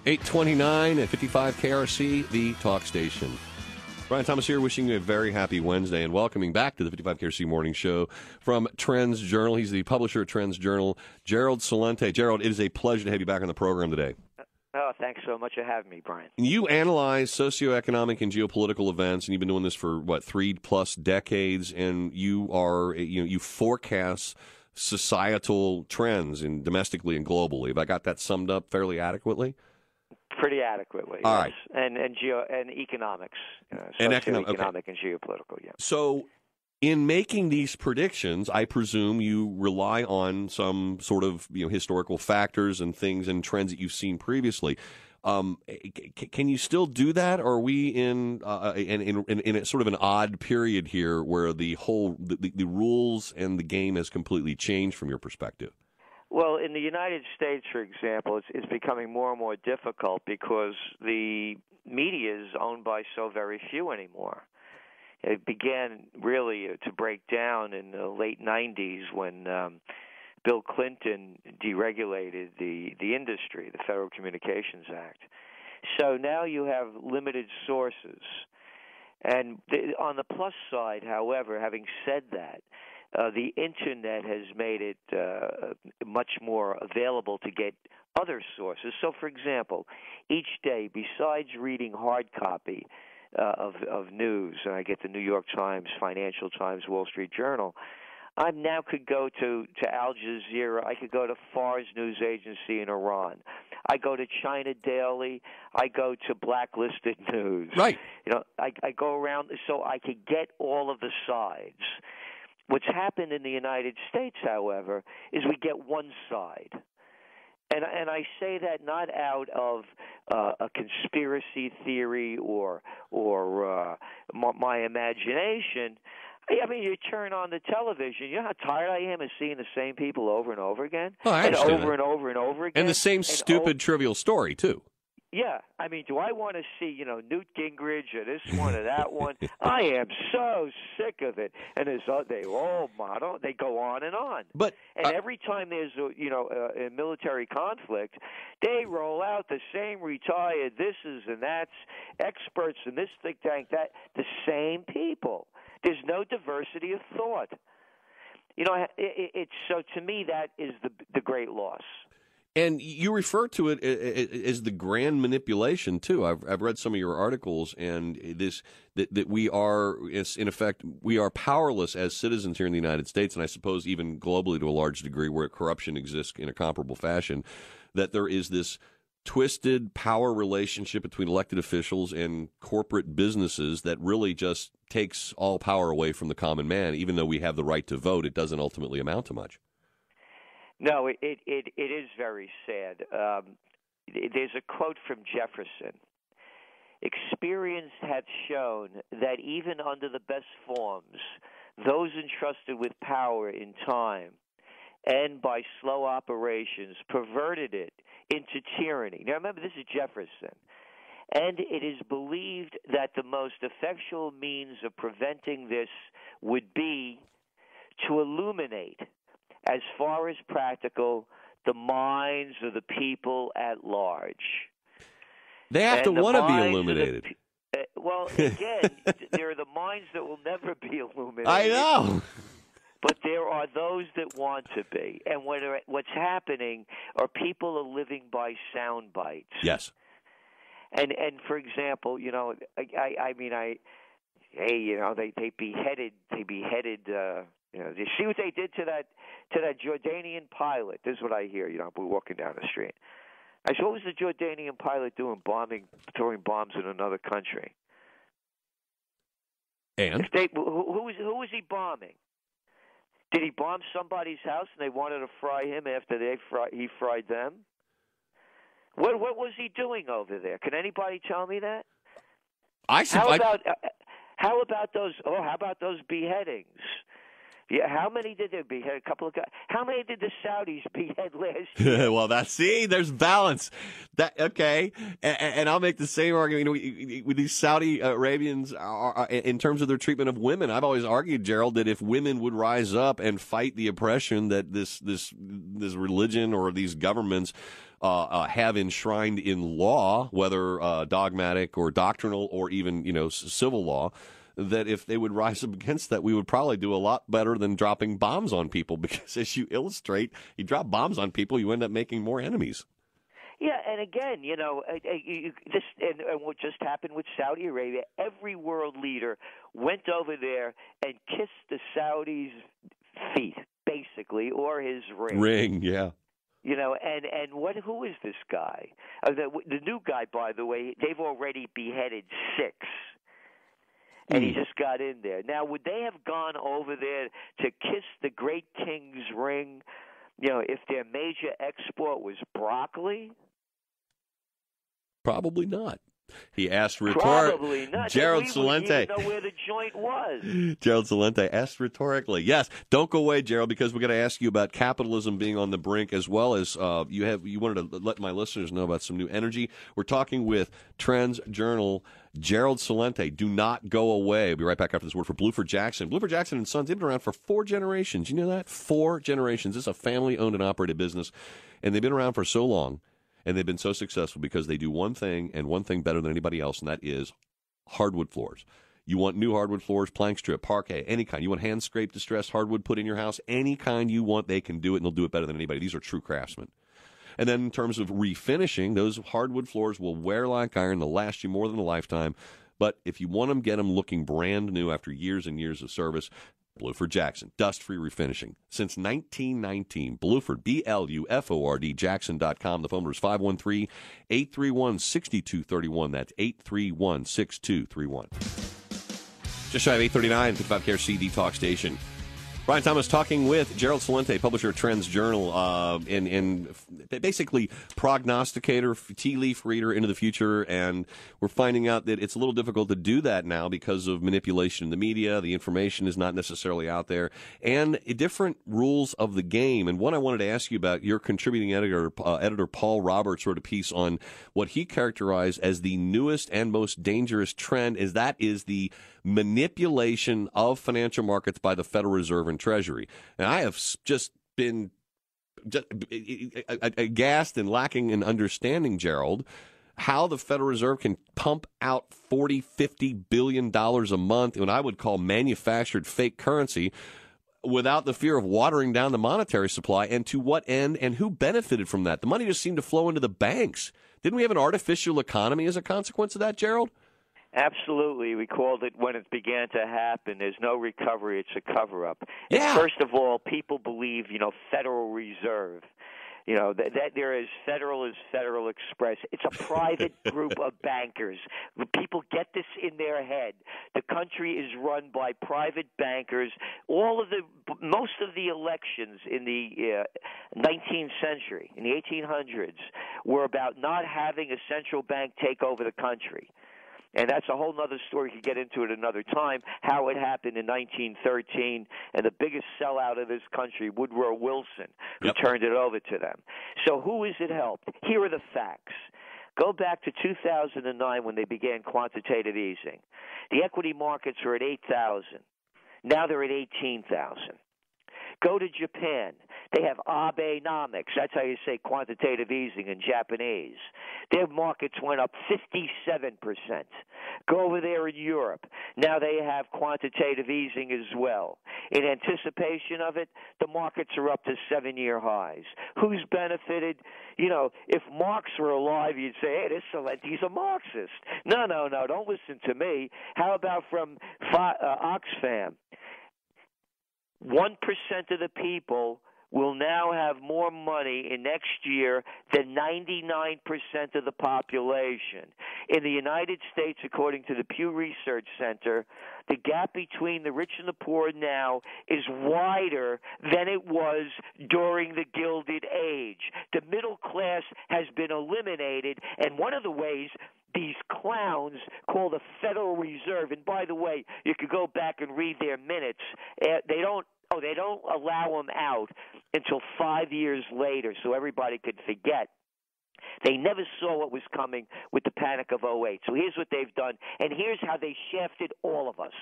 829 at 55 KRC, the talk station. Brian Thomas here, wishing you a very happy Wednesday and welcoming back to the 55 KRC Morning Show from TrendsJournal. He's the publisher at TrendsJournal, Gerald Celente. Gerald, it is a pleasure to have you back on the program today. Oh, thanks so much for having me, Brian. You analyze socioeconomic and geopolitical events, and you've been doing this for, 3+ decades, and you forecast societal trends domestically and globally. Have I got that summed up fairly adequately? Pretty adequately, All yes. right. And economics, And socioeconomic and geopolitical, yeah. So in making these predictions, I presume you rely on some sort of historical factors and things and trends that you've seen previously. Can you still do that, or are we in a sort of an odd period here where the rules and the game has completely changed from your perspective? Well, in the United States, for example, it's becoming more and more difficult because the media is owned by so very few anymore. It began really to break down in the late 90s when Bill Clinton deregulated the industry, the Federal Communications Act. So now you have limited sources. And on the plus side, however, having said that, the Internet has made it much more available to get other sources. So, for example, each day, besides reading hard copy of news, and I get the New York Times, Financial Times, Wall Street Journal, I now could go to Al Jazeera. I could go to Fars News Agency in Iran. I go to China Daily. I go to Blacklisted News. Right. I go around so I could get all of the sides. What's happened in the United States, however, is we get one side. And I say that not out of a conspiracy theory or my imagination. I mean, you turn on the television, you know how tired I am of seeing the same people over and over again? Oh, I and understand over that. and over and over again. And the same stupid, trivial story, too. Yeah. I mean, do I want to see, Newt Gingrich or this one or that one? I am so sick of it. And they go on and on. But every time there's a military conflict, they roll out the same retired this-is and that's, experts in this think tank, that, the same people. There's no diversity of thought. It's so to me that is the great loss. And you refer to it as the grand manipulation too. I've read some of your articles, and that we are, in effect, we are powerless as citizens here in the United States, and I suppose even globally to a large degree, where corruption exists in a comparable fashion. That there is this twisted power relationship between elected officials and corporate businesses that really just takes all power away from the common man. Even though we have the right to vote, it doesn't ultimately amount to much. No, it is very sad. There's a quote from Jefferson. Experience hath shown that even under the best forms, those entrusted with power in time and by slow operations perverted it into tyranny. Now remember, this is Jefferson. And it is believed that the most effectual means of preventing this would be to illuminate, as far as practical, the minds of the people at large. They have to want to be illuminated. Well, again, there are the minds that will never be illuminated. I know. But there are those that want to be. And what's happening are people are living by sound bites. Yes. And for example, they beheaded. You see what they did to that Jordanian pilot. This is what I hear. We're walking down the street. I said, what was the Jordanian pilot doing, throwing bombs in another country? And who was he bombing? Did he bomb somebody's house and they wanted to fry him after he fried them? What was he doing over there? Can anybody tell me that? How about those beheadings? Yeah, how many did they behead? A couple of guys. How many did the Saudis behead last year? Well, there's balance. Okay, and I'll make the same argument. With these Saudi Arabians, in terms of their treatment of women, I've always argued, Gerald, that if women would rise up and fight the oppression that this religion or these governments have enshrined in law, whether dogmatic or doctrinal or even civil law, that if they would rise up against that, we would probably do a lot better than dropping bombs on people. Because as you illustrate, you drop bombs on people, you end up making more enemies. Yeah, and again, and what just happened with Saudi Arabia, every world leader went over there and kissed the Saudis' feet, basically, or his ring. Ring, yeah. And who is this guy? The new guy, by the way, they've already beheaded 6. And he just got in there. Now, would they have gone over there to kiss the great king's ring, if their major export was broccoli? Probably not. He asked rhetorically. Probably not. Gerald We Celente. wouldn't even know where the joint was. Gerald Celente asked rhetorically. Yes, don't go away, Gerald, because we're going to ask you about capitalism being on the brink, as well as you wanted to let my listeners know about some new energy. We're talking with TrendsJournal Gerald Celente. Do not go away. We'll be right back after this word for Bluford Jackson. Bluford Jackson and Sons, they've been around for 4 generations. You know that? 4 generations. This is a family-owned and operated business, and they've been around for so long. And they've been so successful because they do one thing and one thing better than anybody else, and that is hardwood floors. You want new hardwood floors, plank strip, parquet, any kind. You want hand-scraped distressed hardwood put in your house, any kind you want, they can do it, and they'll do it better than anybody. These are true craftsmen. And then in terms of refinishing, those hardwood floors will wear like iron. They'll last you more than a lifetime. But if you want them, get them looking brand new after years and years of service. Bluford Jackson, dust-free refinishing. Since 1919, Bluford, B-L-U-F-O-R-D, Jackson.com. The phone number is 513-831-6231. That's 831-6231. Just shy of 8:39, 55 KRC Talk Station. Brian Thomas talking with Gerald Celente, publisher of TrendsJournal, and basically prognosticator, tea leaf reader into the future. And we're finding out that it's a little difficult to do that now because of manipulation in the media. The information is not necessarily out there, and different rules of the game. And one I wanted to ask you about, your contributing editor Paul Roberts wrote a piece on what he characterized as the newest and most dangerous trend, is the manipulation of financial markets by the Federal Reserve and Treasury. And I have just been aghast and lacking in understanding, Gerald, how the Federal Reserve can pump out $40-50 billion a month in what I would call manufactured fake currency without the fear of watering down the monetary supply, and to what end, and who benefited from that? The money just seemed to flow into the banks. Didn't we have an artificial economy as a consequence of that, Gerald? Absolutely. We called it when it began to happen. There's no recovery. It's a cover-up. Yeah. And first of all, people believe, Federal Reserve. That there is Federal Express. It's a private group of bankers. People get this in their head. The country is run by private bankers. Most of the elections in the 19th century, in the 1800s, were about not having a central bank take over the country. And that's a whole other story. We could get into it another time, how it happened in 1913, and the biggest sellout of this country, Woodrow Wilson, who turned it over to them. So who has it helped? Here are the facts. Go back to 2009 when they began quantitative easing. The equity markets were at 8,000. Now they're at 18,000. Go to Japan. They have Abenomics. That's how you say quantitative easing in Japanese. Their markets went up 57%. Go over there in Europe. Now they have quantitative easing as well. In anticipation of it, the markets are up to 7-year highs. Who's benefited? If Marx were alive, you'd say, hey, this Celente's a Marxist. No, don't listen to me. How about from Oxfam? 1% of the people will now have more money in next year than 99% of the population. In the United States, according to the Pew Research Center, the gap between the rich and the poor now is wider than it was during the Gilded Age. The middle class has been eliminated, and one of the ways these clowns called the Federal Reserve, and by the way, you could go back and read their minutes, they don't allow them out until 5 years later so everybody could forget. They never saw what was coming with the panic of '08. So here's what they've done, and here's how they shafted all of us.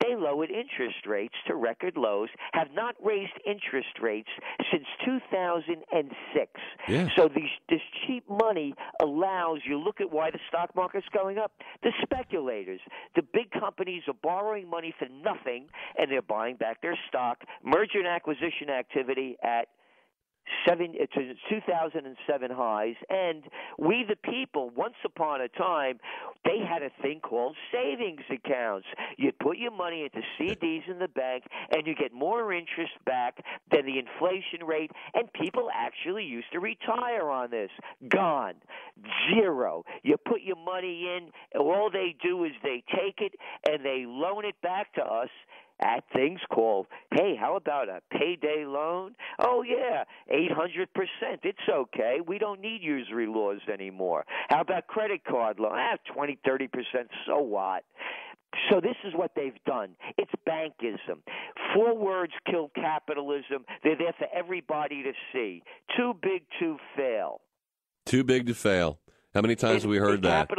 They lowered interest rates to record lows, have not raised interest rates since 2006. Yeah. So this cheap money allows you, look at why the stock market's going up. The speculators, the big companies are borrowing money for nothing, and they're buying back their stock. Merger and acquisition activity at 2007 highs, and we the people, once upon a time, they had a thing called savings accounts. You put your money into CDs in the bank, and you get more interest back than the inflation rate, and people actually used to retire on this. Gone. Zero. You put your money in, and all they do is they take it, and they loan it back to us at things called, hey, how about a payday loan? Oh, yeah, 800%. It's okay. We don't need usury laws anymore. How about credit card loan? 20, 30%. So what? So this is what they've done. It's bankism. 4 words kill capitalism. They're there for everybody to see. Too big to fail. Too big to fail. How many times have we heard that?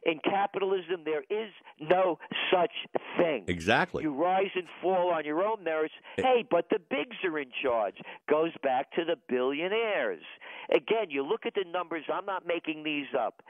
In capitalism, there is no such thing. Exactly. You rise and fall on your own merits. Hey, but the bigs are in charge. Goes back to the billionaires. Again, you look at the numbers. I'm not making these up.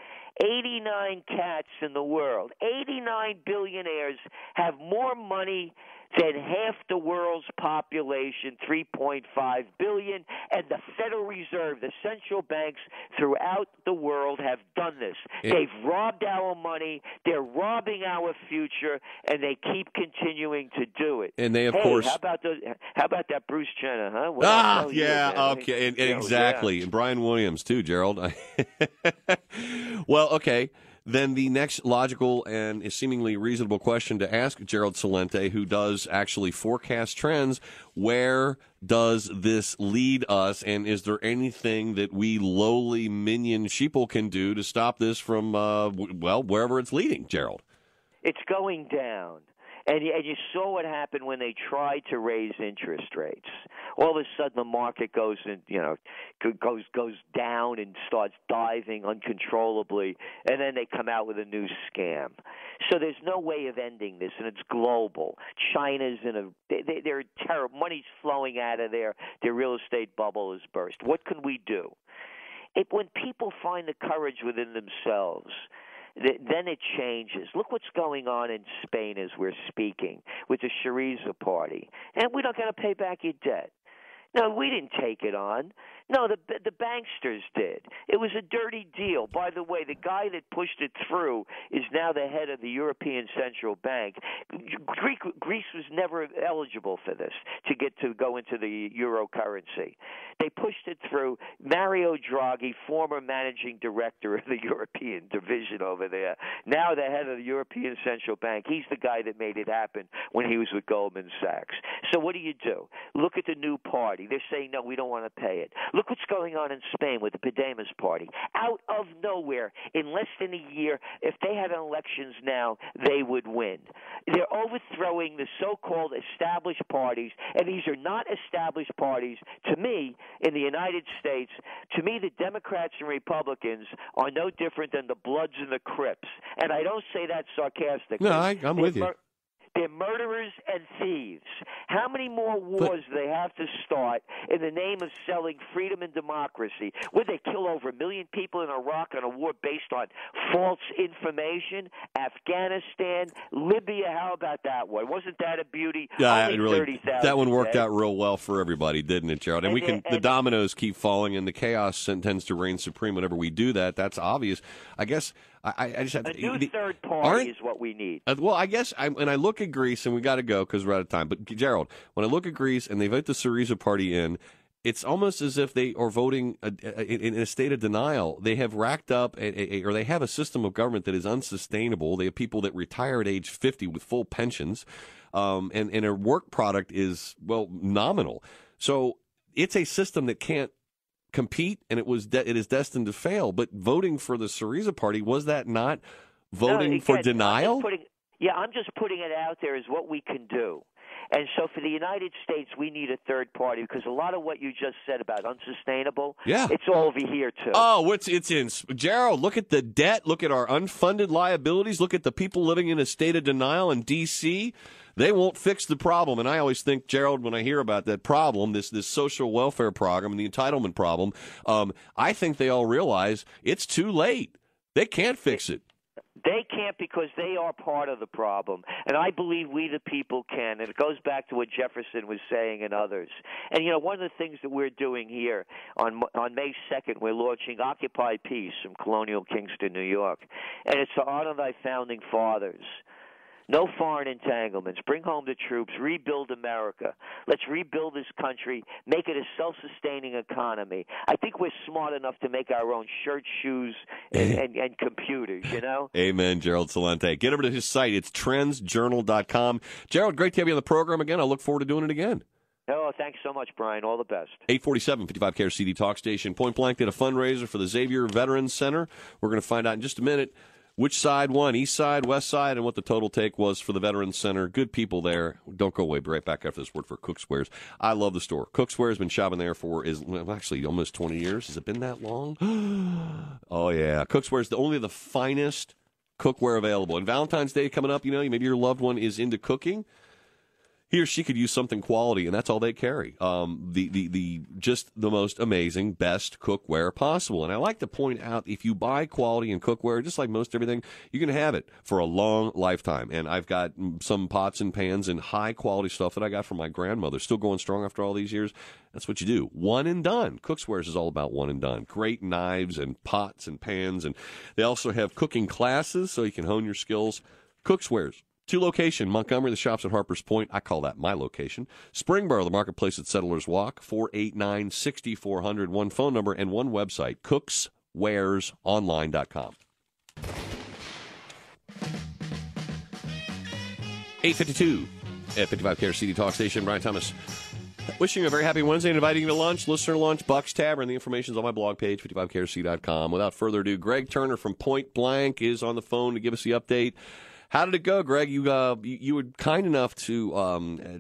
89 cats in the world. 89 billionaires have more money than half the world's population, 3.5 billion, and the Federal Reserve, the central banks throughout the world have done this. They've robbed our money, they're robbing our future, and they keep continuing to do it. And they, of course... How about that Bruce Jenner, huh? Okay, and exactly. Yeah. And Brian Williams, too, Gerald. Well, okay. Then the next logical and seemingly reasonable question to ask Gerald Celente, who does actually forecast trends, where does this lead us, and is there anything that we lowly minion sheeple can do to stop this from, wherever it's leading, Gerald? It's going down. And you saw what happened when they tried to raise interest rates. All of a sudden, the market goes down and starts diving uncontrollably, and then they come out with a new scam. So there's no way of ending this, and it's global. China's they're terrible. Money's flowing out of there. Their real estate bubble has burst. What can we do? When people find the courage within themselves, then it changes. Look what's going on in Spain as we're speaking with the Syriza party. And we're not going to pay back your debt. No, we didn't take it on. No, the banksters did. It was a dirty deal. By the way, the guy that pushed it through is now the head of the European Central Bank. Greece was never eligible for this, to go into the euro currency. They pushed it through. Mario Draghi, former managing director of the European division over there, now the head of the European Central Bank. He's the guy that made it happen when he was with Goldman Sachs. So what do? Look at the new party. They're saying, no, we don't want to pay it. Look what's going on in Spain with the Podemos party. Out of nowhere, in less than a year, if they had elections now, they would win. They're overthrowing the so-called established parties, and these are not established parties. To me, in the United States, to me, the Democrats and Republicans are no different than the Bloods and the Crips. And I don't say that sarcastically. No, I'm with you. They're murderers and thieves. How many more wars do they have to start in the name of selling freedom and democracy? Would they kill over 1 million people in Iraq on a war based on false information? Afghanistan, Libya, how about that one? Wasn't that a beauty? Yeah, that one worked out real well for everybody, didn't it, Gerald? And the dominoes keep falling, and the chaos tends to reign supreme whenever we do that. That's obvious. I guess I just have a new third party is what we need. Well, I guess when I look at Greece, and we got to go because we're out of time. But Gerald, when I look at Greece and they vote the Syriza party in, it's almost as if they are voting in a state of denial. They have racked up, or they have a system of government that is unsustainable. They have people that retire at age 50 with full pensions, and their work product is nominal. So it's a system that can't compete, and it is destined to fail. But voting for the Syriza party, was that not voting for denial? I'm just putting it out there as what we can do. And so for the United States, we need a third party because a lot of what you just said about unsustainable, it's all over here too. Oh, it's in Gerald, look at the debt, look at our unfunded liabilities, look at the people living in a state of denial in D.C. They won't fix the problem. And I always think, Gerald, when I hear about that problem, this social welfare program and the entitlement problem, I think they all realize it's too late. They can't fix it. They can't because they are part of the problem. And I believe we the people can. And it goes back to what Jefferson was saying and others. And, one of the things that we're doing here on May 2nd, we're launching Occupy Peace from Colonial Kingston, New York. And it's to honor thy founding fathers. No foreign entanglements. Bring home the troops. Rebuild America. Let's rebuild this country. Make it a self-sustaining economy. I think we're smart enough to make our own shirts, shoes, and computers, Amen, Gerald Celente. Get over to his site. It's TrendsJournal.com. Gerald, great to have you on the program again. I look forward to doing it again. Oh, thanks so much, Brian. All the best. 847, 55KRCD Talk Station. Point Blank did a fundraiser for the Xavier Veterans Center. We're going to find out in just a minute which side won, east side, west side, and what the total take was for the Veterans Center. Good people there. Don't go away. Be right back after this word for Cookswares. I love the store. Cookswares has been shopping there for actually almost 20 years. Has it been that long? Oh, yeah. Cookswares, only the finest cookware available. And Valentine's Day coming up, maybe your loved one is into cooking. He or she could use something quality, and that's all they carry. Just the most amazing, best cookware possible. And I like to point out, if you buy quality in cookware, just like most everything, you can have it for a long lifetime. And I've got some pots and pans and high-quality stuff that I got from my grandmother, still going strong after all these years. That's what you do. One and done. Cookswares is all about one and done. Great knives and pots and pans. And they also have cooking classes so you can hone your skills. Cookswares. 2 location, Montgomery, the shops at Harper's Point. I call that my location. Springboro, the marketplace at Settlers Walk, 489-6400. One phone number and one website, cookswaresonline.com. 852 at 55KRCD Talk Station. Brian Thomas wishing you a very happy Wednesday and inviting you to lunch, listener lunch, Buck's Tavern. The information is on my blog page, 55KRC.com. Without further ado, Greg Turner from Point Blank is on the phone to give us the update. How did it go, Greg? You were kind enough to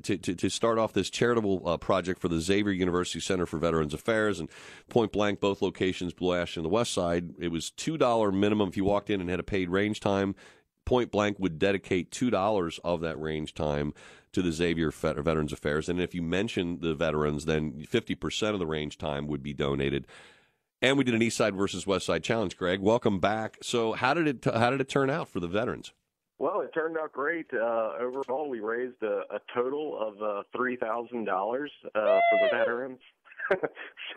start off this charitable project for the Xavier University Center for Veterans Affairs, and Point Blank, both locations, Blue Ash and the West Side. It was $2 minimum if you walked in and had a paid range time. Point Blank would dedicate $2 of that range time to the Xavier Veterans Affairs, and if you mentioned the veterans, then 50% of the range time would be donated. And we did an East Side versus West Side challenge. Greg, welcome back. So how did it turn out for the veterans? Well, it turned out great. Overall, we raised a total of $3,000 for the veterans.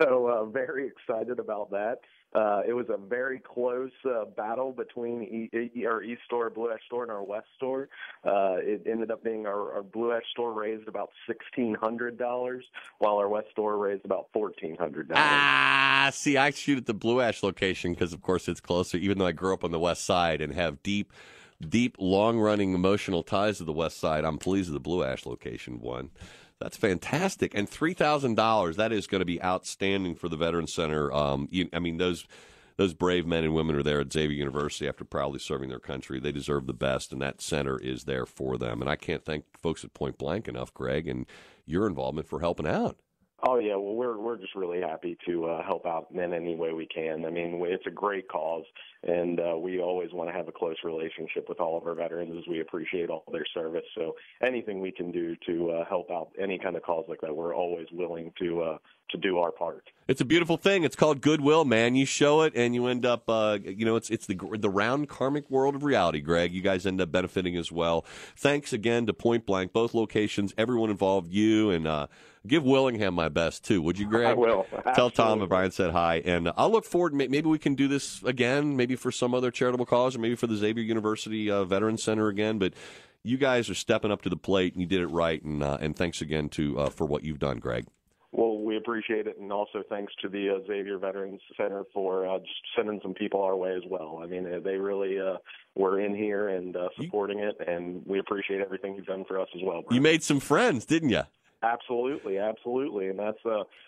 So very excited about that. It was a very close battle between our East store, Blue Ash store, and our West store. It ended up being our Blue Ash store raised about $1,600, while our West store raised about $1,400. See, I shoot at the Blue Ash location because, of course, it's closer, even though I grew up on the West Side and have deep, long-running emotional ties to the West Side. I'm pleased with the Blue Ash location won. That's fantastic. And $3,000, that is going to be outstanding for the Veterans Center. Those brave men and women are there at Xavier University after proudly serving their country. They deserve the best, and that center is there for them. And I can't thank folks at Point Blank enough, Greg, and your involvement for helping out. Oh, yeah, well, we're just really happy to help out in any way we can. I mean, it's a great cause, and we always want to have a close relationship with all of our veterans as we appreciate all their service. So anything we can do to help out any kind of cause like that, we're always willing to do our part. It's a beautiful thing. It's called goodwill, man. You show it, and you end up, it's the round karmic world of reality, Greg. You guys end up benefiting as well. Thanks again to Point Blank, both locations, everyone involved, you, and give Willingham my best, too. Would you, Greg? I will. Absolutely. Tell Tom and Brian said hi. And I'll look forward. Maybe we can do this again, maybe for some other charitable cause, or maybe for the Xavier University Veterans Center again. But you guys are stepping up to the plate, and you did it right. And thanks again for what you've done, Greg. Well, we appreciate it, and also thanks to the Xavier Veterans Center for just sending some people our way as well. I mean, they really were in here and supporting it, and we appreciate everything you've done for us as well, Brian. You made some friends, didn't you? Absolutely, and that's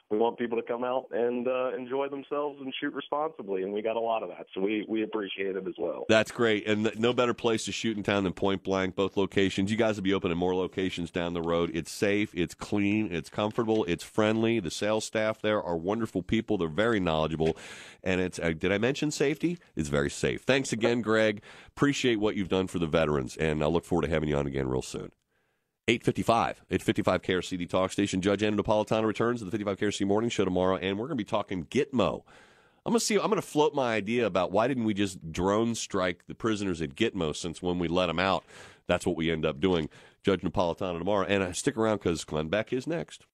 we want people to come out and enjoy themselves and shoot responsibly, and we got a lot of that, so we appreciate it as well. That's great, and no better place to shoot in town than Point Blank, both locations. You guys will be opening more locations down the road. It's safe, it's clean, it's comfortable, it's friendly. The sales staff there are wonderful people. They're very knowledgeable, and it's did I mention safety? It's very safe. Thanks again, Greg. Appreciate what you've done for the veterans, and I look forward to having you on again real soon. 8:55 KRCD Talk Station. Judge Anna Napolitano returns to the 55 KRC Morning Show tomorrow, and we're going to be talking Gitmo. I'm going to float my idea about why didn't we just drone strike the prisoners at Gitmo, since when we let them out, that's what we end up doing. Judge Napolitano tomorrow. And stick around because Glenn Beck is next.